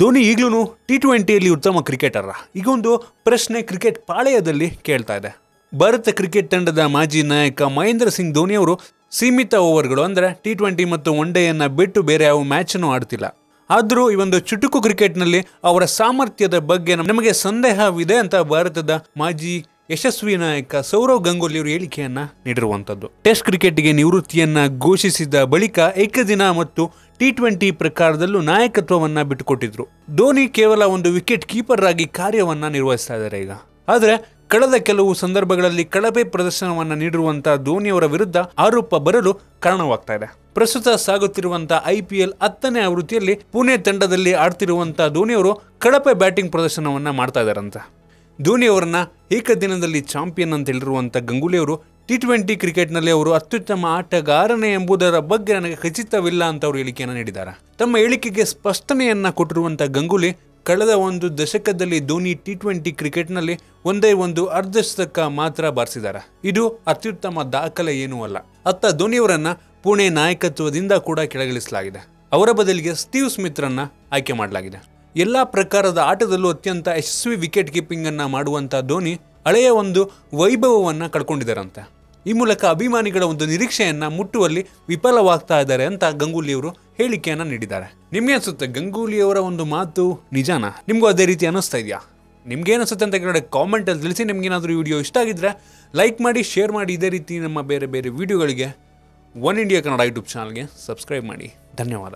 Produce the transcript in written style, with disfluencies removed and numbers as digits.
ಧೋನಿ ಈಗಲೂ T20ಯಲ್ಲಿ ಉತ್ತಮ ಕ್ರಿಕೆಟರ್. ಈಗ ಒಂದು ಪ್ರಶ್ನೆ ಕ್ರಿಕೆಟ್ ಪಾಳೆಯದಲ್ಲಿ ಕೇಳ್ತಾ ಇದೆ. ಭಾರತ ಕ್ರಿಕೆಟ್ ತಂಡದ ಮಾಜಿ ನಾಯಕ ಮಹೇಂದ್ರ ಸಿಂಗ್ ಧೋನಿ ಅವರು ಸೀಮಿತ ಓವರ್ಗಳು ಅಂದರೆ T20 ಮತ್ತು ಒನ್ ಡೇಯನ್ನು ಬಿಟ್ಟು ಬೇರೆ ಯಾವ ಮ್ಯಾಚನ್ನು ಆಡ್ತಿಲ್ಲ. ಆದರೂ ಈ ಒಂದು ಚುಟುಕು ಕ್ರಿಕೆಟ್ನಲ್ಲಿ ಅವರ ಸಾಮರ್ಥ್ಯದ ಬಗ್ಗೆ ನಮಗೆ ಸಂದೇಹವಿದೆ ಅಂತ ಭಾರತದ ಮಾಜಿ ಯಶಸ್ವಿ ನಾಯಕ ಸೌರವ್ ಗಂಗೂಲಿ ಅವರು ಹೇಳಿಕೆಯನ್ನ ನೀಡಿರುವಂಥದ್ದು. ಟೆಸ್ಟ್ ಕ್ರಿಕೆಟ್ಗೆ ನಿವೃತ್ತಿಯನ್ನ ಘೋಷಿಸಿದ ಬಳಿಕ ಏಕದಿನ ಮತ್ತು T20 ಪ್ರಕಾರದಲ್ಲೂ ನಾಯಕತ್ವವನ್ನ ಬಿಟ್ಟುಕೊಟ್ಟಿದ್ರು. ಧೋನಿ ಕೇವಲ ಒಂದು ವಿಕೆಟ್ ಕೀಪರ್ ಆಗಿ ಕಾರ್ಯವನ್ನ ನಿರ್ವಹಿಸ್ತಾ ಇದ್ದಾರೆ ಈಗ. ಆದರೆ ಕಳೆದ ಕೆಲವು ಸಂದರ್ಭಗಳಲ್ಲಿ ಕಳಪೆ ಪ್ರದರ್ಶನವನ್ನ ನೀಡಿರುವಂತಹ ಧೋನಿ ಅವರ ವಿರುದ್ಧ ಆರೋಪ ಬರಲು ಕಾರಣವಾಗ್ತಾ ಇದೆ. ಪ್ರಸ್ತುತ ಸಾಗುತ್ತಿರುವಂತಹ IPL 10ನೇ ಆವೃತ್ತಿಯಲ್ಲಿ ಪುಣೆ ತಂಡದಲ್ಲಿ ಆಡ್ತಿರುವಂತಹ ಧೋನಿ ಅವರು ಕಳಪೆ ಬ್ಯಾಟಿಂಗ್ ಪ್ರದರ್ಶನವನ್ನ ಮಾಡ್ತಾ ಇದ್ದಾರಂತೆ. ಧೋನಿ ಅವರನ್ನ ಏಕದಿನದಲ್ಲಿ ಚಾಂಪಿಯನ್ ಅಂತ ಹೇಳಿರುವಂಥ ಗಂಗೂಲಿ ಅವರು T20 ಕ್ರಿಕೆಟ್ನಲ್ಲಿ ಅವರು ಅತ್ಯುತ್ತಮ ಆಟಗಾರನೇ ಎಂಬುದರ ಬಗ್ಗೆ ನನಗೆ ಖಚಿತವಿಲ್ಲ ಅಂತ ಅವರು ಹೇಳಿಕೆಯನ್ನು ನೀಡಿದ್ದಾರೆ. ತಮ್ಮ ಹೇಳಿಕೆಗೆ ಸ್ಪಷ್ಟನೆಯನ್ನ ಕೊಟ್ಟಿರುವಂಥ ಗಂಗೂಲಿ ಕಳೆದ ಒಂದು ದಶಕದಲ್ಲಿ ಧೋನಿ T20 ಕ್ರಿಕೆಟ್ನಲ್ಲಿ ಒಂದೇ ಒಂದು ಅರ್ಧಶತಕ ಮಾತ್ರ ಬಾರಿಸಿದ್ದಾರೆ. ಇದು ಅತ್ಯುತ್ತಮ ದಾಖಲೆ ಏನೂ ಅಲ್ಲ. ಅತ್ತ ಧೋನಿಯವರನ್ನ ಪುಣೆ ನಾಯಕತ್ವದಿಂದ ಕೂಡ ಕೆಳಗಿಳಿಸಲಾಗಿದೆ. ಅವರ ಬದಲಿಗೆ ಸ್ಟೀವ್ ಸ್ಮಿತ್ರನ್ನ ಆಯ್ಕೆ ಮಾಡಲಾಗಿದೆ. ಎಲ್ಲ ಪ್ರಕಾರದ ಆಟದಲ್ಲೂ ಅತ್ಯಂತ ಯಶಸ್ವಿ ವಿಕೆಟ್ ಕೀಪಿಂಗ್ ಅನ್ನ ಮಾಡುವಂತ ಧೋನಿ ಹಳೆಯ ಒಂದು ವೈಭವವನ್ನ ಕಳ್ಕೊಂಡಿದ್ದಾರಂತೆ. ಈ ಮೂಲಕ ಅಭಿಮಾನಿಗಳ ಒಂದು ನಿರೀಕ್ಷೆಯನ್ನ ಮುಟ್ಟುವಲ್ಲಿ ವಿಫಲವಾಗ್ತಾ ಇದ್ದಾರೆ ಅಂತ ಗಂಗೂಲಿ ಅವರು ಹೇಳಿಕೆಯನ್ನ ನೀಡಿದ್ದಾರೆ. ನಿಮ್ಗೆ ಅನ್ಸುತ್ತೆ ಗಂಗೂಲಿ ಅವರ ಒಂದು ಮಾತು ನಿಜಾನಾ? ನಿಮ್ಗೂ ಅದೇ ರೀತಿ ಅನಿಸ್ತಾ ಇದೆಯಾ? ನಿಮ್ಗೆ ಅನಿಸುತ್ತೆ ಅಂತ ಕೆಳಗಡೆ ಕಾಮೆಂಟ್ ಅಲ್ಲಿ ತಿಳಿಸಿ. ನಿಮ್ಗೇನಾದ್ರೂ ವಿಡಿಯೋ ಇಷ್ಟ ಆಗಿದ್ರೆ ಲೈಕ್ ಮಾಡಿ, ಶೇರ್ ಮಾಡಿ. ಇದೇ ರೀತಿ ನಮ್ಮ ಬೇರೆ ಬೇರೆ ವಿಡಿಯೋಗಳಿಗೆ ಒನ್ ಇಂಡಿಯಾ ಕನ್ನಡ ಯೂಟ್ಯೂಬ್ ಚಾನಲ್ಗೆ ಸಬ್ಸ್ಕ್ರೈಬ್ ಮಾಡಿ. ಧನ್ಯವಾದ.